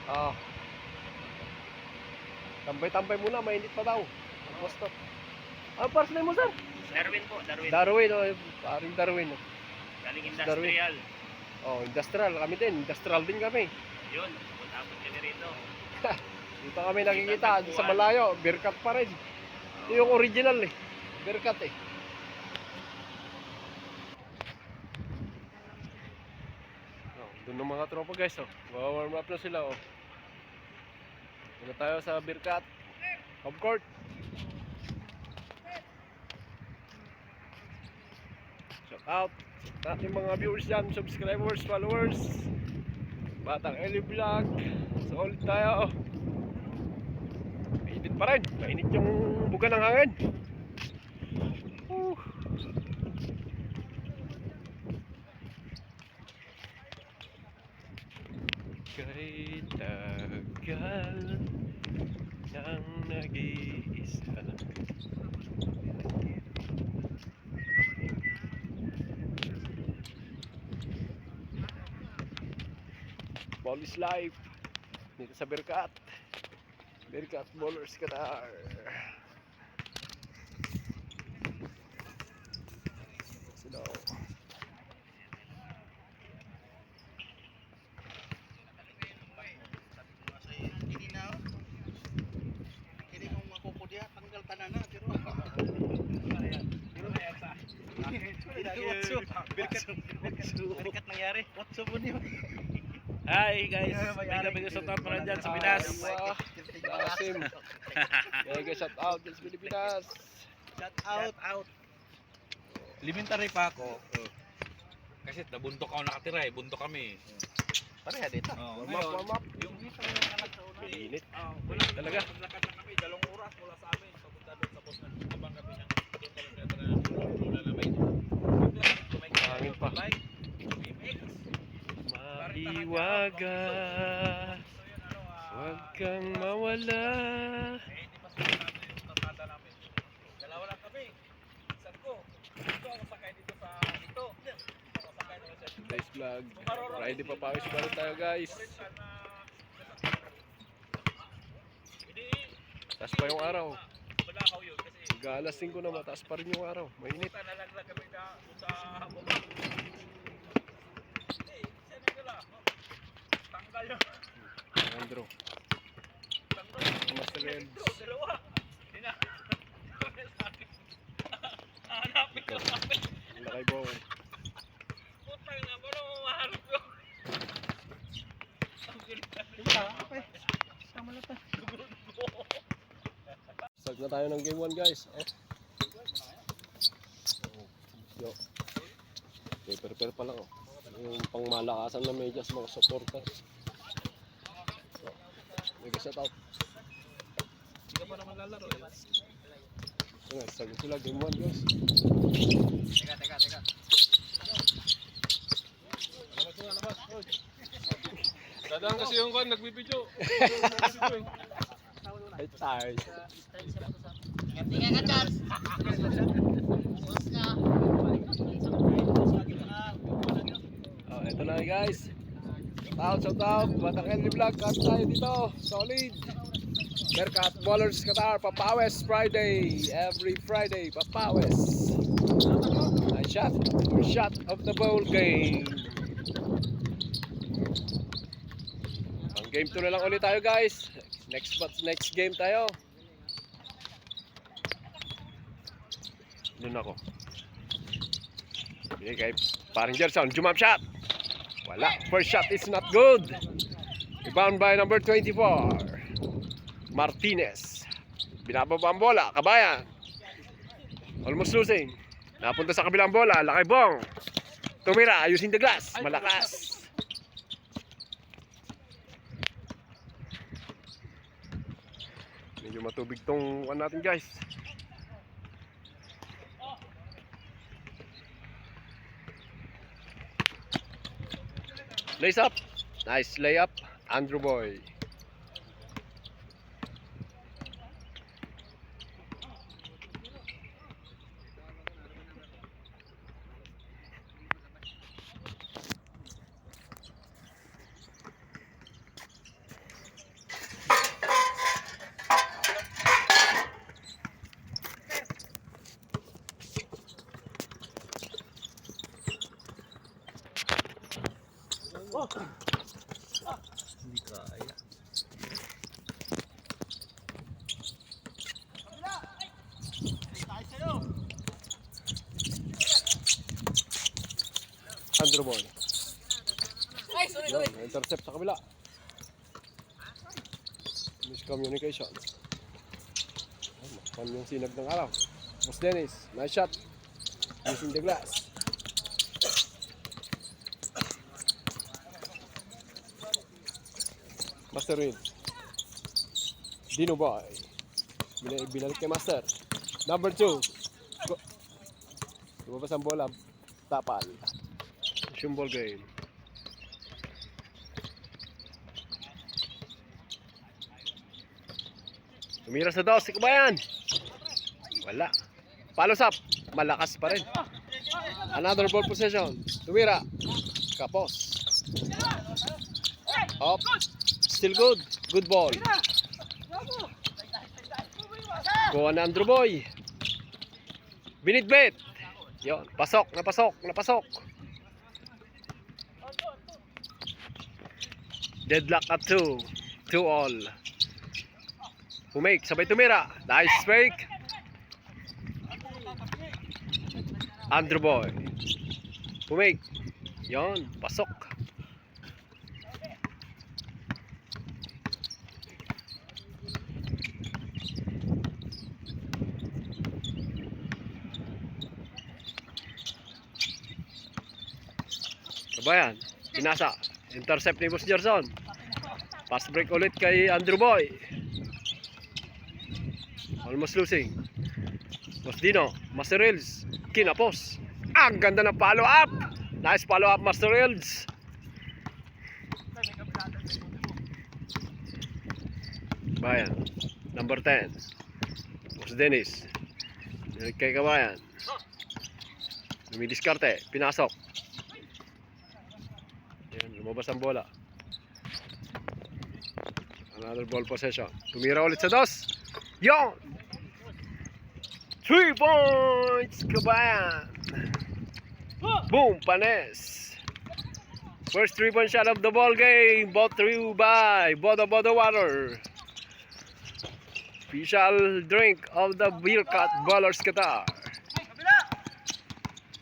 Ah, tambay-tambay muna, mainit pa daw. Boston. Ano first name mo, sir? Darwin po, Darwin. Darwin, oh, paring Darwin. Oh. Galing Darwin. industrial. Oh, industrial. Kami din, industrial din kami. Yun, punta-punta kami rito. Dito kami nakikita, sa malayo, Bearcat pa rin. Ito yung original eh. Bearcat eh. Oh, doon ng mga tropa guys, oh. Warm up na sila, oh. Doon na tayo sa Bearcat. Home court. Shout out sa ating mga viewers dyan, subscribers, followers. Batang Eli Vlog. So ulit tayo. Mainit pa rin. Mainit yung buga ng hangin. Kay tagal nang nag-iisa. Ball is life dito sa Bearcat. Bearcat Ballers Qatar. Sino? Hindi mo makukudya, tanggal tanan na pero Berkat nangyari. What's up niyo? Hi guys, may gabi ko sa mo na dyan sa Pinas. Asim. Mega shout out sa Pilipinas. Shout out. Elementary pa ako. Kasi nabundok ako nakatira eh, bundok kami. Pareha dito. Warm up, warm up. Yung Init. talaga. Naglakad na kami, 2 oras mula sa amin. Papunta doon sa post na abang kami ng Hangin pa. Mahiwaga. Huwag kang mawala. Dalawa lang kami. Isang ko. Dito ako sakay dito sa dito. Ako sakay naman sa Today's vlog. Friday pa pawis pa rin tayo guys. Taas pa yung araw. Malakaw yun kasi Mag-aalas 5 na mataas pa rin yung araw. Mainit. nalaglag kami na sa baba. Tanggal yun. Andrew. Master Red. Dalawa. Hanapin ko kami. Lakay Bow. Putang na, paano mahanap ko? Start na tayo ng game 1 guys. Oh. Yo. Okay, prepare pa lang oh. Yung pangmalakasan na medyas mga supporters. So, mega shout out. Hindi ka pa naman lalaro eh. Nga, sagot sila game 1 guys. Teka. Dadaan kasi yung kan, nagbibidyo. Ay, tayo. Tingnan ka dyan. Oh, eto na guys. Shout out. Batang Henry Vlog. Kat tayo dito. Solid. Bearcat Ballers Qatar. Papawes Friday. Every Friday. Papawes. Nice shot. First shot of the bowl game. Ang game 2 na lang ulit tayo guys. Next game tayo. Doon ako. Okay, kay paring Gerson, jump shot. Wala. First shot is not good. Rebound by number 24. Martinez. Binababa ang bola. Kabayan. Almost losing. Napunta sa kabilang bola. Lakay Bong. Tumira. Using the glass. Malakas. Medyo matubig tong natin guys. Lace up. Nice layup, Andrew Boy. Andrew Boy. Yun, intercept sa kabila. Miscommunication. Makpan yung sinag ng araw. Boss Dennis, nice shot. Using the glass. Master Reed. Dino Boy. Binalik kay Master. Number 2. Lumabas ang bola. Tapal. Yung ball game. Tumira sa dos si Kabayan. Wala. Follows up. Malakas pa rin. Another ball possession. Tumira. Kapos. Up. Still good. Good ball. Go on Andrew Boy. Binitbit. Yon. Pasok. Napasok. Deadlock at 2. 2 all. Pumake, sabay tumira. Nice fake. Andrew Boy. Pumake. Yon, pasok. Kabayan, pinasa. Intercept ni Boss Gerson. Pass break ulit kay Andrew Boy. Almost losing. Boss Dino, Master Reels, kinapos. Ang ganda ng follow up. Nice follow up, Master Reels. Bayan, number 10. Boss Dennis. Kay Kabayan. Lumidiskarte, pinasok. Yan, lumabas ang bola. Another ball possession. Tumira ulit sa dos. Yon! 3 points! Kabayan! Boom! Panes! First 3-point shot of the ball game. Bought through by Bodo Water. Official drink of the Beercat Ballers Qatar.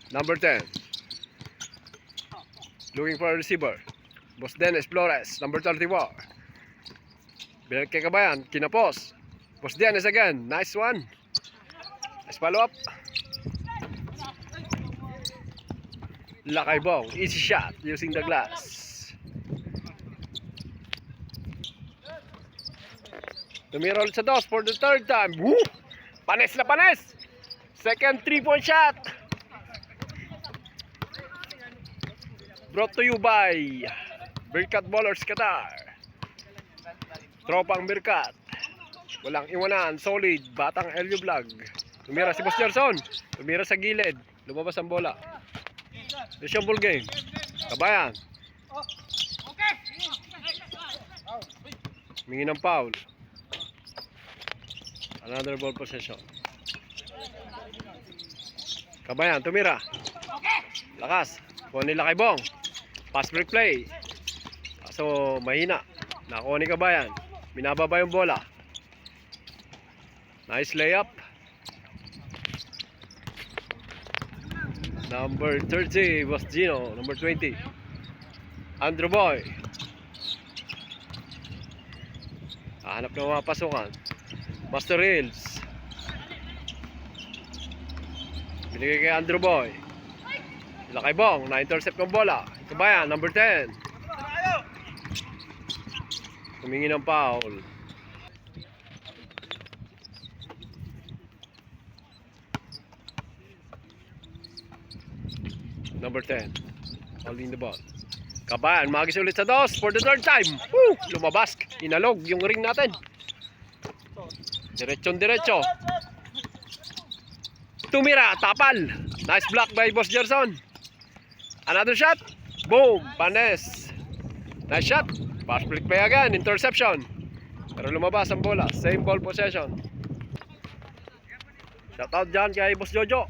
Number 10. Looking for a receiver. Boss Dennis Flores. Number 34. Binalik kay Kabayan. Kinapos. Boss Dennis again. Nice one. Nice follow up. Lakay Bong. Easy shot using the glass. Tumira ulit sa dos for the third time. Woo! Panes na panes. Second 3-point shot. Brought to you by Beercat Ballers Qatar. Tropang Beercat. Walang iwanan. Solid. Batang LU Vlog. Tumira si Boss Gerson. Tumira sa gilid. Lumabas ang bola. Ito siyang ball game. Kabayan. Humingi ng foul. Another ball possession. Kabayan. Tumira. Lakas. Kuha nila kay Bong. Pass break play. So mahina. Nakuha ni Kabayan. Minababa yung bola. Nice layup. Number 30 was Gino. Number 20 Andrew Boy. Hanap ng mga pasukan. Master Reels. Binigay kay Andrew Boy. Sila kay Bong. Na-intercept ng bola. Kabayan, number 10. Humingi ng foul. Number 10. Holding the ball. Kabayan, magis ulit sa dos for the third time. Woo! Lumabas. Inalog yung ring natin. Diretso. Tumira, tapal. Nice block by Boss Gerson. Another shot. Boom, Panes. Nice shot. Pass break play again, interception. Pero lumabas ang bola. Same ball possession. Shout out dyan kay Boss Jojo.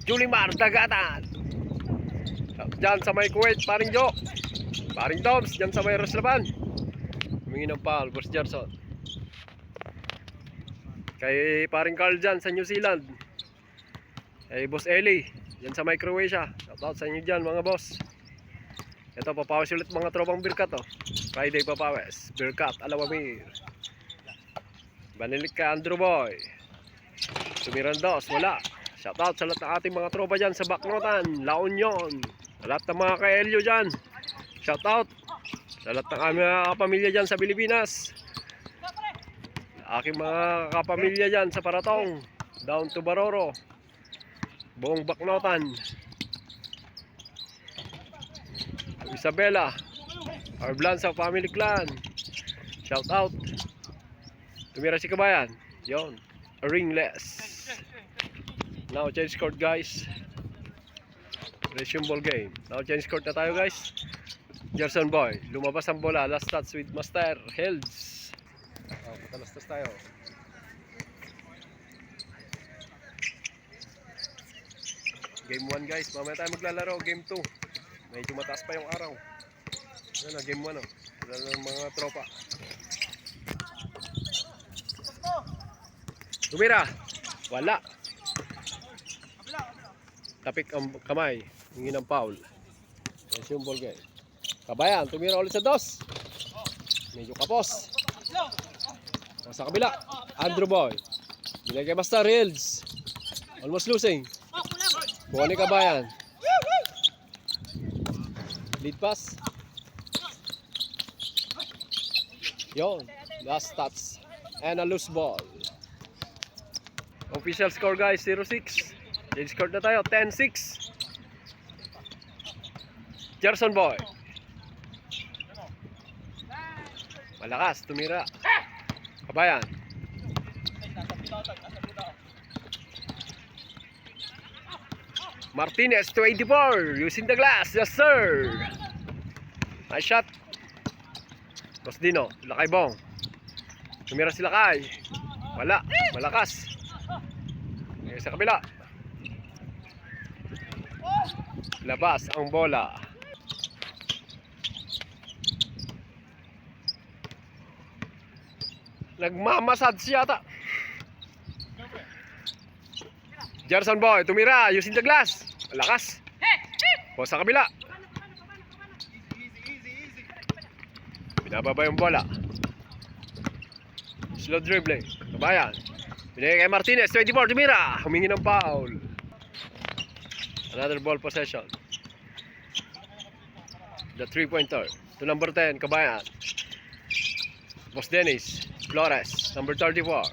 Julimar Dagatan. Dyan sa may Kuwait, paring Jo. Paring Toms, dyan sa may Roslaban. Humingi ng foul, Boss Gerson. Kay paring Carl dyan sa New Zealand. Kay Boss Eli. Yan sa may Croatia. Shoutout sa inyo dyan mga boss. Ito, papawis ulit mga tropang Birkat oh. Friday papawis. Birkat, Alawamir. Banilik ka, Andrew Boy. Tumirandos, wala. Shoutout sa lahat ng ating mga tropa dyan sa Baknotan, La Union. Sa lahat ng mga ka-Elio dyan. Shoutout sa lahat ng aming mga kapamilya dyan sa Pilipinas. Aking mga kapamilya dyan sa Paratong, down to Baroro, buong Baknotan. Isabela, our Blansa family clan. Shout out. Tumira si Kabayan. Yon, ringless. Now change court guys. Resume ball game. Now change court na tayo guys. Gerson Boy, lumabas ang bola. Last touch with Master Hills. Patalastas tayo. Game 1 guys, mamaya tayo maglalaro. Game 2, medyo mataas pa yung araw. Ano na, game 1 oh. Wala ng mga tropa. Tumira. Wala. Tapik ang kamay. Hingi ng foul. Yes, yung ball game. Kabayan, tumira ulit sa dos. Medyo kapos. O, sa kabila, Andrew Boy. Bilay kay Master Hills. Almost losing. Buwan ni Kabayan. Lead pass. Yon, last touch. And a loose ball. Official score guys, 0-6. Change score na tayo, 10-6. Gerson Boy. Malakas, tumira. Kabayan. Martinez, 24. Using the glass. Yes, sir. Nice shot. Tosdino, Lakay Bong. Tumira si Lakay. Wala, malakas. Okay, sa kabila. Labas ang bola. Nagmamasad siya ata. Gerson Boy, tumira, using the glass. Malakas. O sa kabila. Binababa yung bola. Slow dribbling. Kabayan. Binigay kay Martinez, 24, tumira. Humingi ng foul. Another ball possession. The 3-pointer. To number 10, Kabayan. Boss Dennis Flores, number 34.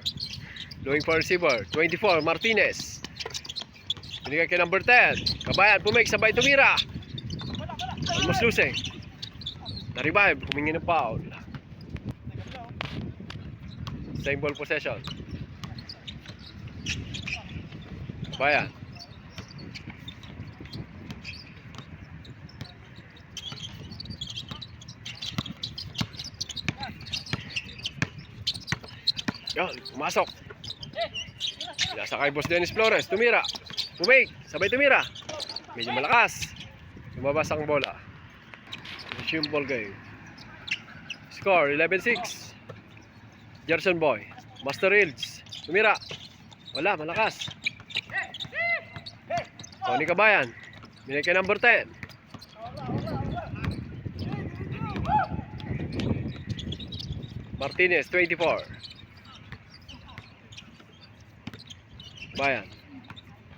Looking for receiver, 24, Martinez. Binigay kay number 10. Kabayan, pumake, sabay tumira. Almost losing. Na-revive, humingi ng foul. Same ball possession. Kabayan. Yan, pumasok. Nasa kay Boss Dennis Flores, tumira. Pumake, sabay tumira. Medyo malakas. Lumabas ang bola. Resume ball game. Score, 11-6. Gerson Boy, Master Hills, tumira. Wala, malakas. Tony Kabayan, binigay kay number 10. Martinez, 24. Bayan.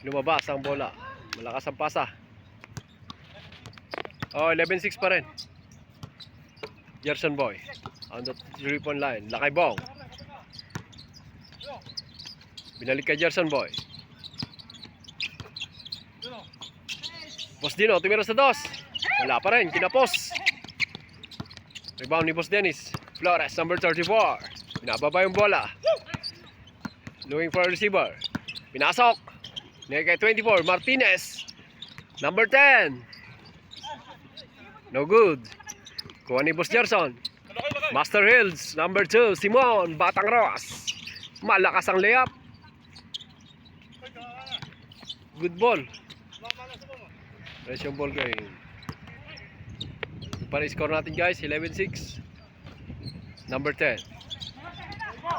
Lumabas ang bola. Malakas ang pasa. Oh, 11-6 pa rin. Gerson Boy on the 3-point line. Lakay Bong. Binalik kay Gerson Boy. Boss Dino, tumira sa dos. Wala pa rin, kinapos. Rebound ni Boss Dennis Flores, number 34. Pinababa yung bola. Looking for a receiver. Pinasok. Kay 24, Martinez. Number 10. No good. Kuha ni Boss Gerson. Master Hills, number 2, Simon Batang Ross. Malakas ang layup. Good ball. Fresh yung ball game. Para score natin guys, 11-6. Number 10.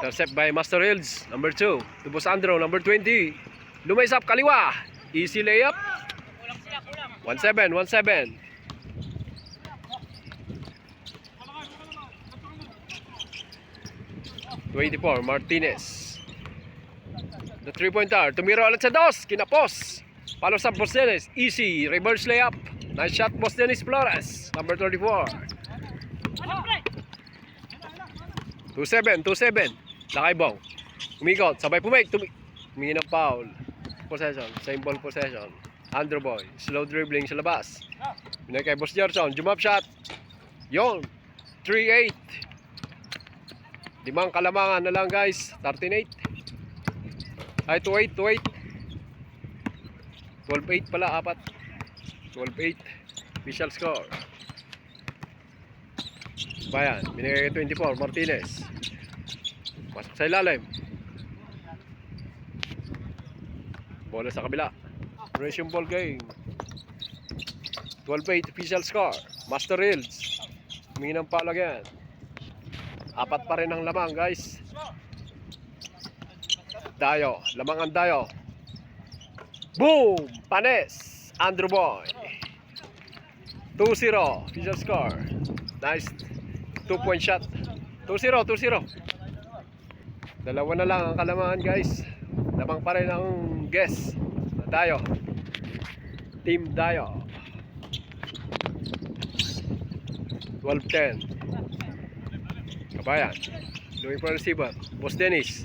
Intercept by Master Hills, number 2. To Boss Andrew, number 20. Lumaysap kaliwa. Easy layup. 1-7, 1-7. ...24, Martinez. The 3-pointer, tumira ulit sa dos, kinapos. Palo sa Bosdenes, easy, reverse layup. Nice shot, Bosdenes Flores, number 34. 2-7, 2-7. Lakay Bong. Umikot, sabay pumake, humingi ng foul. Possession, same ball possession. Andrew Boy, slow dribbling sa labas. Binay kay Boss Gerson, jump shot. Yon, 3-8. 5 kalamangan na lang guys, 13-8. Ay, 2-8, 2-8. 12-8 pala, apat. 12-8. Official score. Bayan, binigay kay 24, Martinez. Pasok sa ilalim. Bola sa kabila. Duration ball game. 12-8 official score. Master Hills. Humingi ng foul again. Apat pa rin ang lamang guys. Dayo. Lamang ang Dayo. Boom! Panes. Andrew Boy. 2-0 official score. Nice 2-point shot. 2-0, 2-0. Dalawa na lang ang kalamangan guys. Lamang pa rin ang guess. Dayo. Team Dayo. 12-10. Kabayan. Looking for receiver. Boss Dennis.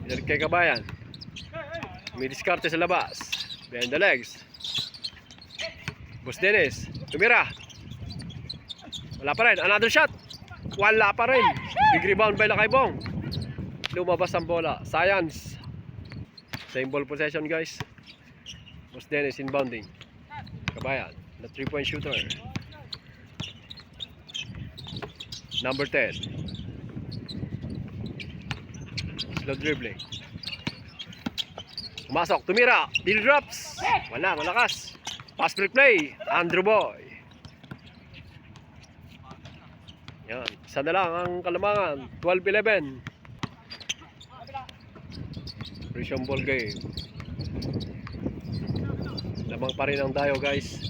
Pinalik kay Kabayan. May diskarte sa labas. Behind the legs. Boss Dennis. Tumira. Wala pa rin. Another shot. Wala pa rin. Big rebound by Lakay Bong. Lumabas ang bola. Science. Same ball possession guys. Boss Dennis inbounding. Kabayan. The 3-point shooter. Number 10. Slow dribbling. Pumasok. Tumira. Bill drops. Wala. Malakas. Pass break play. Andrew Boy. Yan. Isa na lang ang kalamangan. 12-11. Prison ball game. Lamang pa rin ang Dayo guys.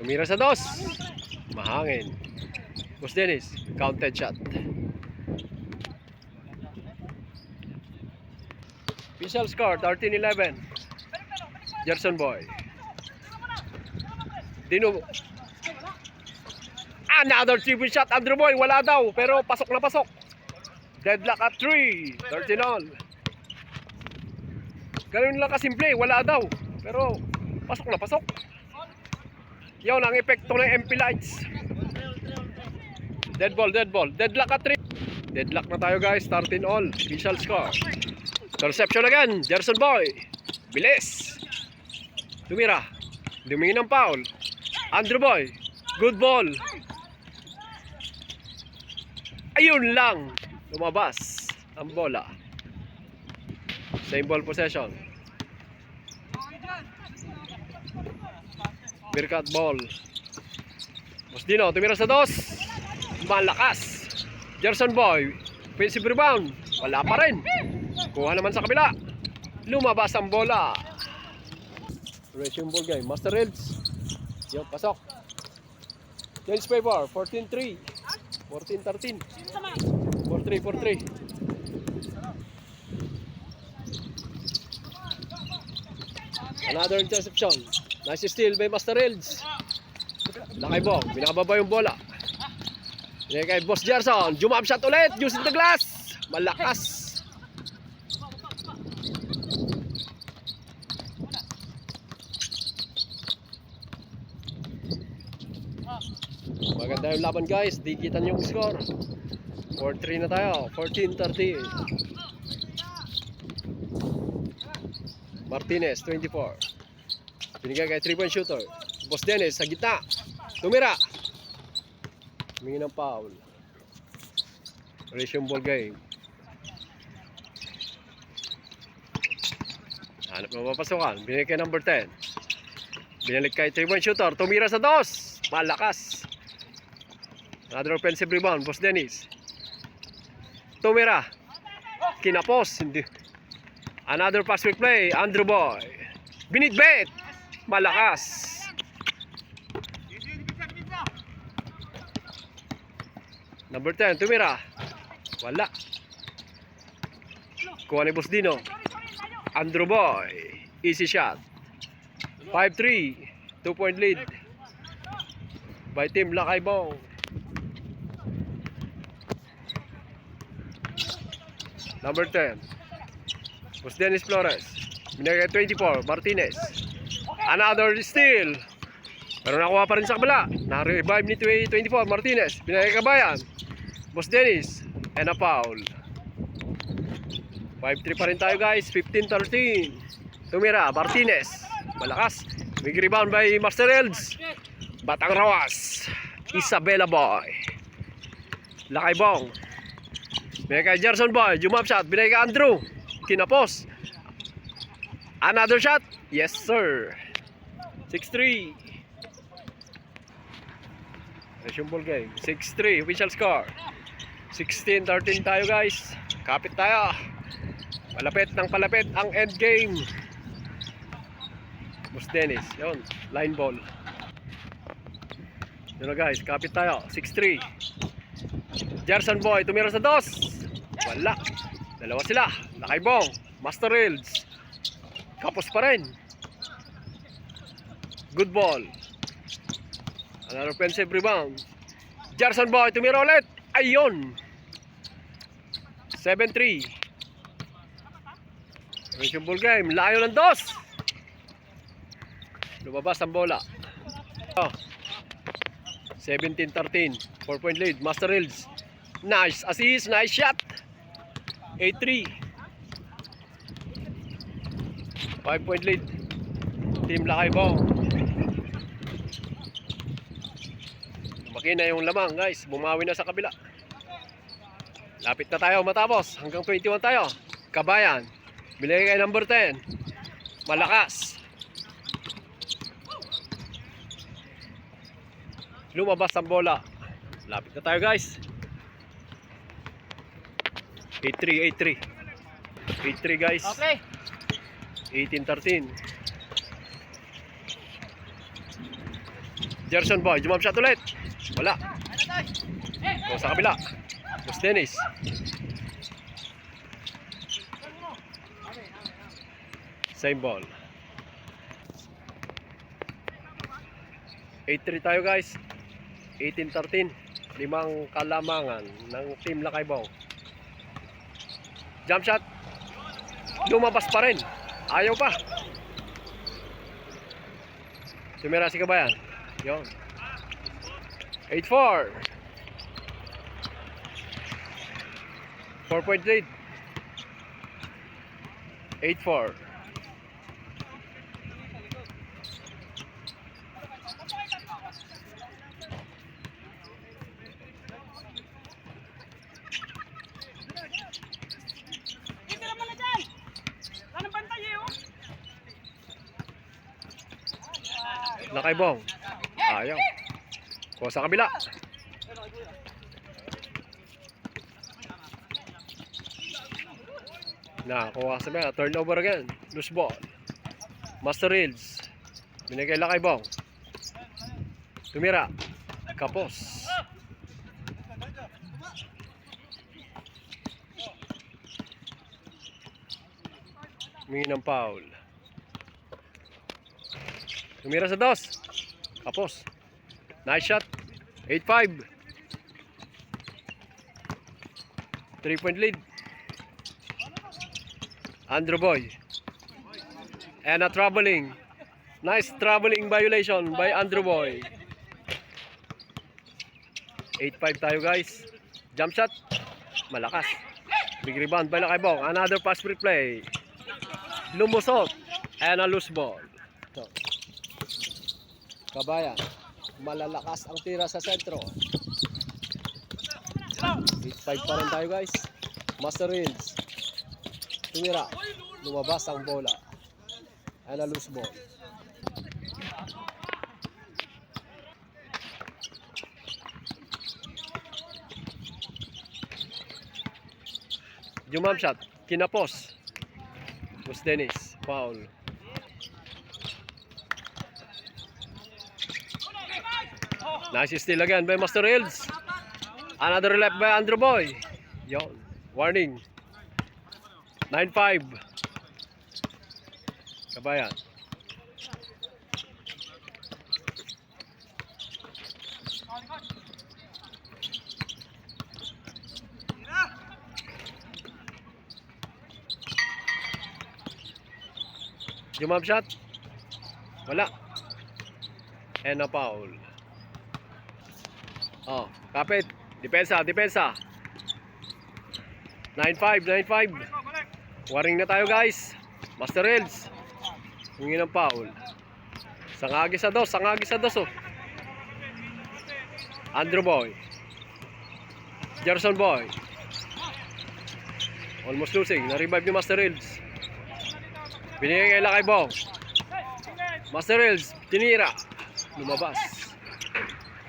Tumira sa dos. Mahangin. Boss Dennis. Counted shot. Official score 13-11. Gerson Boy. Dino. Another 3-point shot. Andrew Boy. Wala daw. Pero pasok na pasok. Deadlock at 3. 13 all. Ganun lang kasimple. Wala daw. Pero pasok na pasok. Yun ang epekto ng MP lights. Dead ball, dead ball. Deadlock at 3. Deadlock na tayo guys. 13 all. Official score. Interception again. Gerson Boy. Bilis. Tumira. Dumingin ng foul. Andrew Boy. Good ball. Ayun lang. Lumabas ang bola. Same ball possession. Birkat ball. Mosdino, tumira sa dos. Malakas. Gerson Boy. Offensive rebound. Wala pa rin. Kuha naman sa kabila. Lumabas ang bola. Duration ball game. Master Hills. Yung pasok. James Favor. 14-3. 14-13. 4-3, 4-3. Another interception. Nice steal by Master Hills. Lakay Bong. Binababa yung bola. Yan kay Boss Gerson. Jump shot ulit. Using the glass. Malakas. Maganda yung laban guys. Dikitan yung score. 4-3 na tayo. 14-13. Martinez, 24. Binigay kay 3-point shooter. Boss Dennis sa gitna. Tumira. Humingi ng foul. Duration ball game. Hanap na mapasukan. Binigay kay number 10. Binalik kay 3-point shooter. Tumira sa dos. Malakas. Another offensive rebound. Boss Dennis. Tumira. Kinapos. Hindi. Another pass quick play. Andrew Boy. Binitbit. Malakas. Number 10, tumira. Wala. Kuha ni Busdino. Andrew Boy. Easy shot. 5-3. 2-point lead. By Team Lakaybong. Number 10. Busdenis Flores. Binigay 24. Martinez. Another steal. Pero nakuha pa rin sa kabila. Na-revive ni 24. Martinez. Binigay Kabayan. Boss Dennis. And a foul. 5-3 pa rin tayo guys. 15-13. Tumira. Martinez. Malakas. Big rebound by Master Elds. Batang Rawas. Isabela Boy. Lakaybong. Binigay kay Gerson Boy. Jump shot. Binigay kay Andrew. Kinapos. Another shot. Yes sir. 6-3. Resume ball game. 6-3. Official score. 16-13 tayo guys. Kapit tayo. Palapit ng palapit ang end game. Boss Dennis. Yun. Line ball. Yun na guys. Kapit tayo. 6-3. Gerson Boy. Tumira sa dos. Wala. Dalawa sila. Lakaybong. Master Reels. Kapos pa rin. Good ball. Another offensive rebound. Gerson Boy. Tumira ulit. Ayun. 7-3. Resume ball game. Layo ng dos. Lumabas ang bola. 17-13. 4-point lead. Master Reels. Nice assist. Nice shot. 8-3. 5-point lead. Team Lakaybong. Lumaki na yung lamang guys. Bumawi na sa kabila. Lapit na tayo matapos. Hanggang 21 tayo. Kabayan. Bilay kay number 10. Malakas. Lumabas ang bola. Lapit na tayo guys. 8-3, 8-3. 8-3 guys. Okay. 18-13. Gerson Boy, jump shot ulit. Wala. O sa kabila. Boss Dennis. Same ball. 8-3 tayo guys. 18-13. 5 kalamangan ng Team Lakaybong. Jump shot. Lumabas pa rin. Ayaw pa. Tumira si Kabayan. Yun. 8-4. 4-point lead. 8-4. Lakaybong. Ayaw. Kuha sa kabila. Kuha sa kabila. Turnover again. Loose ball. Master Reels. Binigay Lakaybong. Tumira. Kapos. Humingi ng foul. Tumira sa dos. Kapos. Nice shot. 8-5. 3-point lead. Andrew Boy. And a traveling. Nice traveling violation by Andrew Boy. 8-5 tayo guys. Jump shot. Malakas. Big rebound by Lakaybong. Another pass free play. Lumusot. And a loose ball. So, Kabayan. Malalakas ang tira sa sentro. 8-5 pa rin tayo guys. Master Reels. Tumira. Lumabas ang bola. And a loose ball. Jump shot. Kinapos. Bus Dennis. Foul. Nice steal again by Master Hills. Another left by Andrew Boy. Yon. Warning. 9-5. Kabayan. Jump shot. Wala. And a foul. Oh, kapit. Depensa, depensa. 9-5, 9-5. Waring na tayo guys. Master Hills. Hingi ng foul. Sangagi sa dos oh. Andrew Boy. Gerson Boy. Almost losing. Na-revive ni Master Hills. Binigay kay Lakay Bong. Master Hills. Tinira. Lumabas.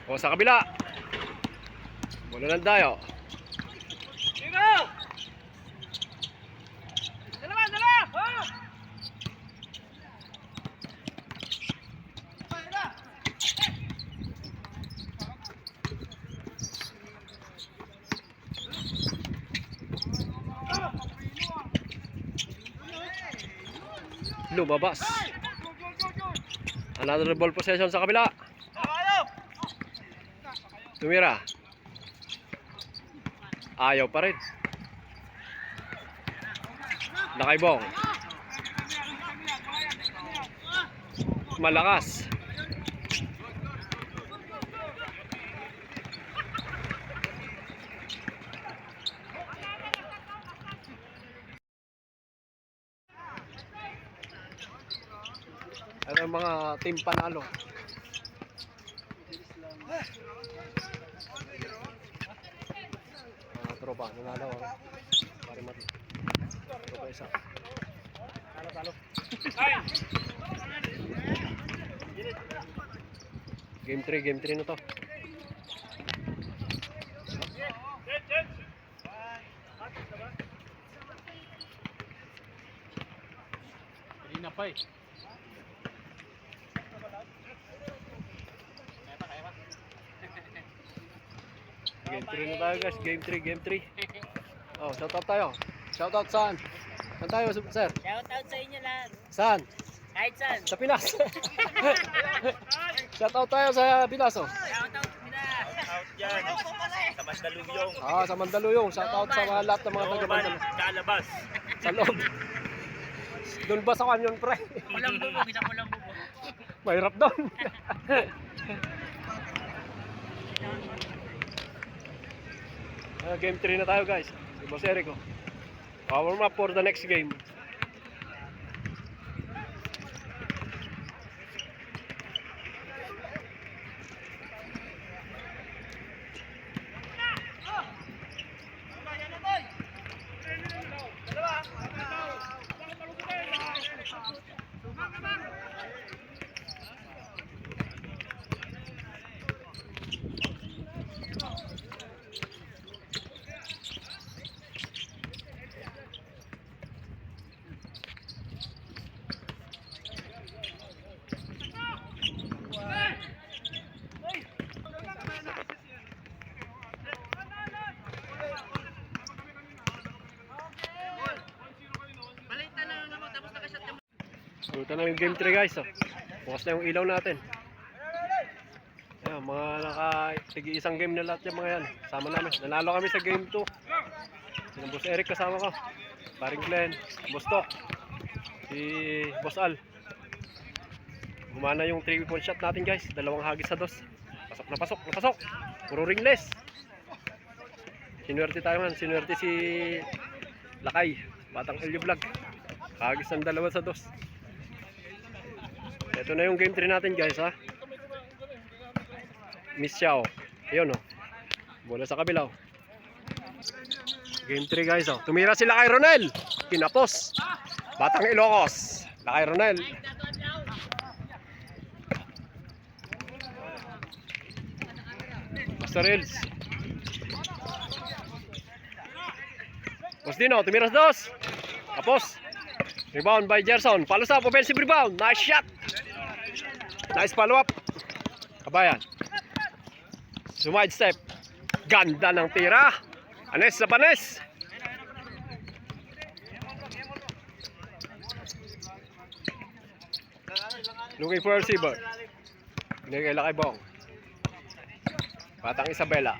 O sa kabila. Mula lang tayo. Lumabas. Another ball possession sa kabila. Tumira. Ayaw pa rin. Nakaibong. Malakas. Ito ang mga team panalo. Mga tropa, nanalo. Pare mati. Tropa isa. Talo. Game 3 na to. Hindi na pa eh. Game 3 na tayo guys, game 3. Oh, shoutout tayo. Shoutout saan? Saan tayo, sir? Shoutout sa inyo lahat. Saan? Kahit saan. Sa Pinas. Shoutout tayo sa Pinas, oh. Shoutout sa Pinas. Out yan. Sa Mandaluyong. Ah, sa Mandaluyong. Shoutout sa mga lahat ng mga taga Mandaluyong. Kalabas. Sa loob. Doon ba sa kanyon, pre? Pulang bubog, isang pulang bubog. Mahirap doon. Game 3 na tayo guys. Si Boss Eric, oh. Warm up for the next game. Ito na yung game 3 guys, oh. Bukas na yung ilaw natin. Ayan, mga naka-tigi-isang game na lahat yung mga yan. Sama namin. Nanalo kami sa game 2. Yung Boss Eric kasama ko. Paring Glenn, Boss Tok, si Boss Al. Gumana yung 3-point shot natin guys. Dalawang hagis sa dos. Pasok. Puro ringless. Sinuwerte tayo man. Sinuwerte si Lakay. Batang Elio Vlog. Hagis ng dalawa sa dos. Ito na yung game 3 natin guys, ha. Miss Xiao. Ayun, oh. Bola sa kabilaw. Game 3 guys, oh. Tumira sila kay Ronel. Kinapos. Batang Ilocos. Lakay Ronel. Master Hills. Boss Dino, tumira sa dos. Tapos, rebound by Gerson. Follows up, offensive rebound. Nice shot. Nice follow up. Kabayan. Sumide step. Ganda ng tira. Anes sa panes. Looking for a receiver. Binigay kay Bong. Batang Isabela.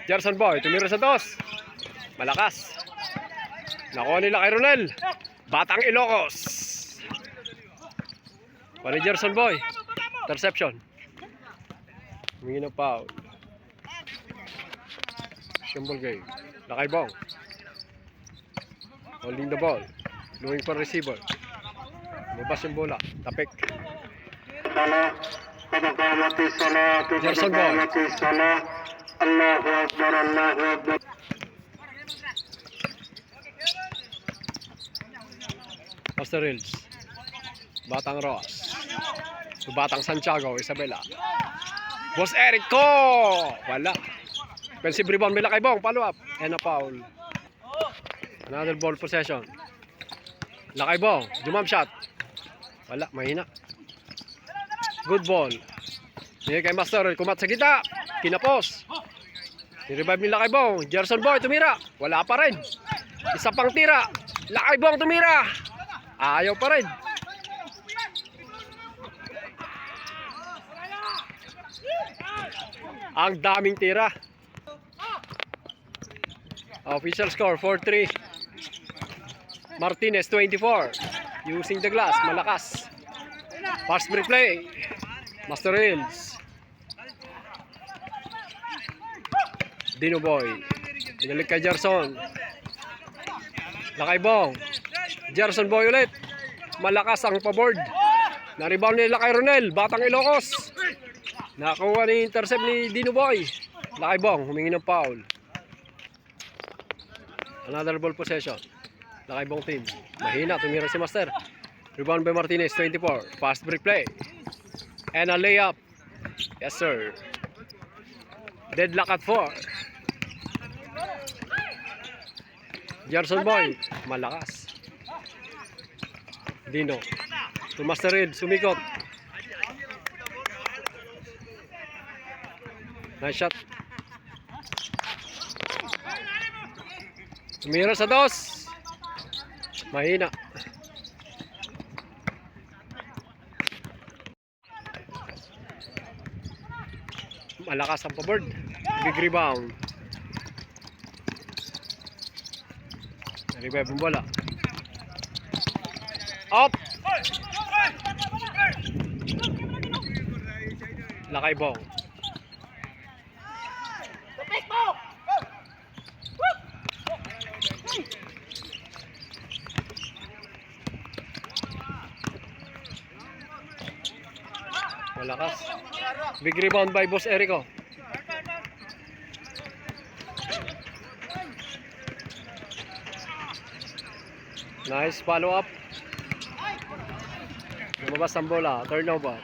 Gerson Boy, tumira sa dos. Malakas. Nakuha nila kay Ronel. Batang Ilocos. Wala Gerson Boy. Interception. Humingi ng foul. Shumble game. Lakay Bong. Holding the ball. Looking for receiver. Mabas yung bola. Tapik. Gerson Boy. Pastor Hills. Batang Ross. Batang Santiago, Isabela. Boss Eric ko! Wala. Offensive rebound nila kay Bong. Follow up. And a foul. Another ball possession. Lakay Bong. Jump shot. Wala. Mahina. Good ball. Hindi kay Master. Kumat sa kita. Kinapos. I-revive nila kay Bong. Gerson Boy tumira. Wala pa rin. Isa pang tira. Lakay Bong tumira. Ayaw pa rin. Ang daming tira. Official score 4-3. Martinez 24. Using the glass. Malakas. Fast break play. Master Hills. Dino Boy. Pinalik kay Gerson. Lakay Bong. Gerson Boy ulit. Malakas ang paboard. Na-rebound nila kay Ronel. Batang Ilocos. Nakakuha ni intercept ni Dino Boy. Lakay Bong. Humingi ng foul. Another ball possession. Lakay Bong team. Mahina. Tumira si Master. Rebound by Martinez. 24. Fast break play. And a layup. Yes sir. Deadlock at 4. Gerson Boy. Malakas. Dino. To Master Reed. Sumikot. Nice shot. Tumira sa dos. Mahina. Malakas ang paboard. Big rebound. Revive ang bola. Up. Lakay Bong. Malakas. Big rebound by Boss Erico. Nice follow up. Lumabas ang bola. Turnover.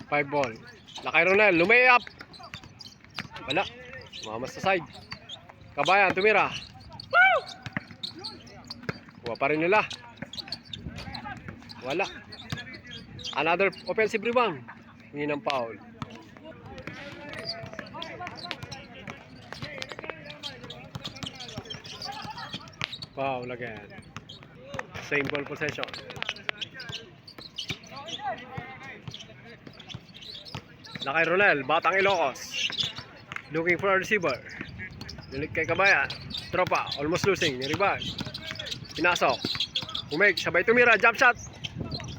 Five ball. Lakay Ronel. Lumay up. Wala. Mamas sa side. Kabayan, tumira. Kuha pa rin nila. Wala. Another offensive rebound. Hindi ng foul. Foul again. Same ball possession. Lakay Ronel, Batang Ilocos. Looking for a receiver. Nilik kay Kabayan. Tropa, almost losing. Niribag. Pinasok. Umig, sabay tumira. Jump shot.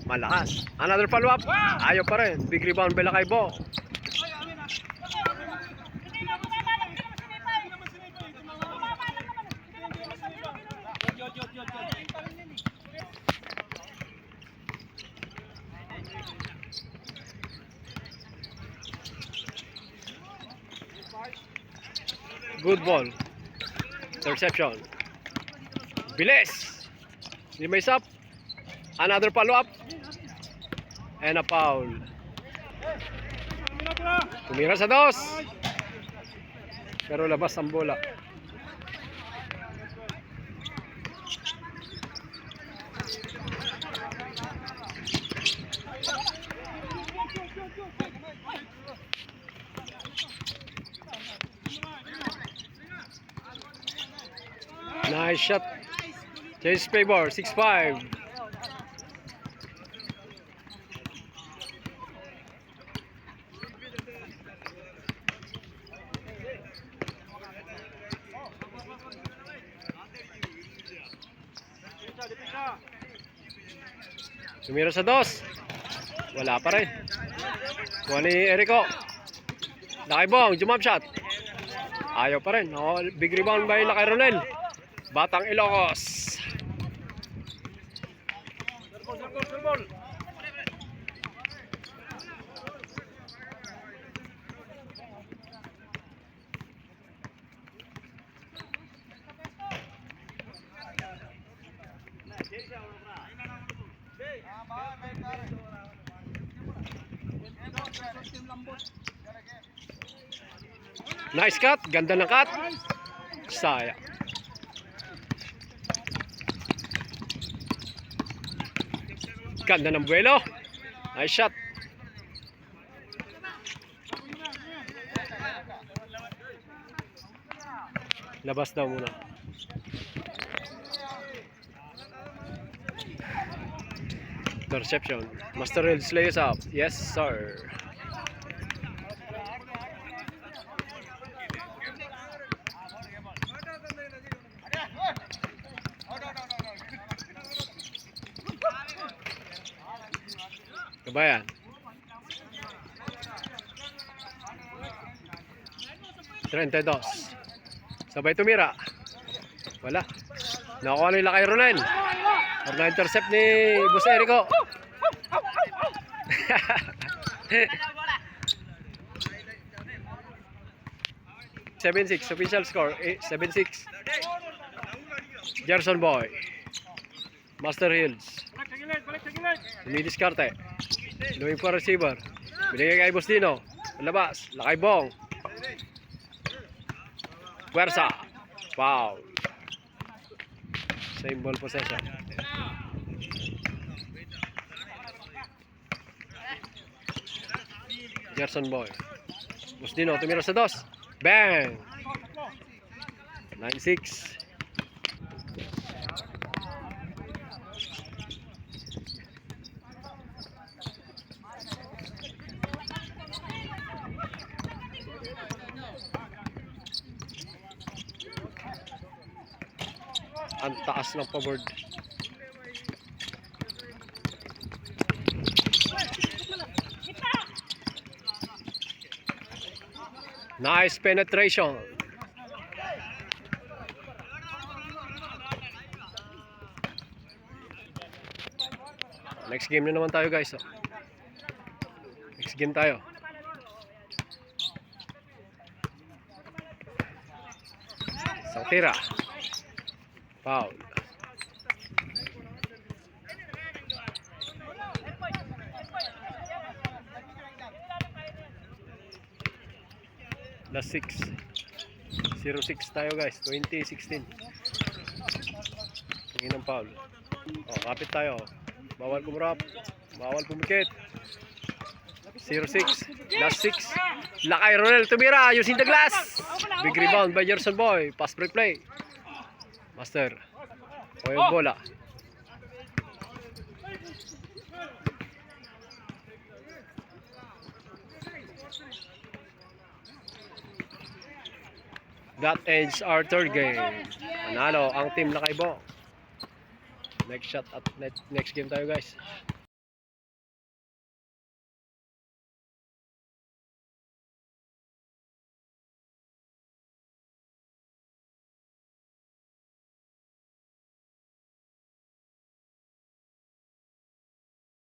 Malakas. Another follow up. Ayaw pa rin. Big rebound bela kay Bo. Good ball. Interception. Bilis. Hindi may stop. Another follow up. And a foul. Tumira sa dos. Pero labas ang bola. Nice shot. Change favor, 6-5. Tumira sa dos. Wala pa rin. Kuha ni Erico. Nakaibong, jump shot. Ayaw pa rin. Oh, big rebound by Lakay Ronel. Batang Ilocos. Nice cut. Ganda ng cut. Sayang. Ganda ng buwelo. Nice shot. Labas daw muna. Interception. Master Hills lays up. Yes, sir. Kabayan. $32. Sabay tumira. Wala. Nakuha nila kay Ronel. Or na-intercept ni Boss Erico. 7-6. Official score. 7-6. Gerson Boy. Master Hills. Dumidiskarte. Luwing pa receiver. Binigay kay Boss Dino. Labas. Lakay Bong. Puwersa. Foul. Same ball possession. Gerson Boy. Boss Dino. Tumira sa dos. Bang! 9-6. Ang taas ng pabord. Nice penetration. Next game na naman tayo, guys. Next game tayo. Isang tira. Foul. Last 6. 0-6 tayo, guys. 2016. Tingin ng foul. Oh, kapit tayo. Bawal kumurap. Bawal pumikit. 0-6. Last 6. Lakay Ronel tumira using the glass. Big rebound by Gerson Boy. Pass break play. Master. O yung bola. That ends our third game. Panalo ang team Lakay Bong. Next shot at next game tayo, guys.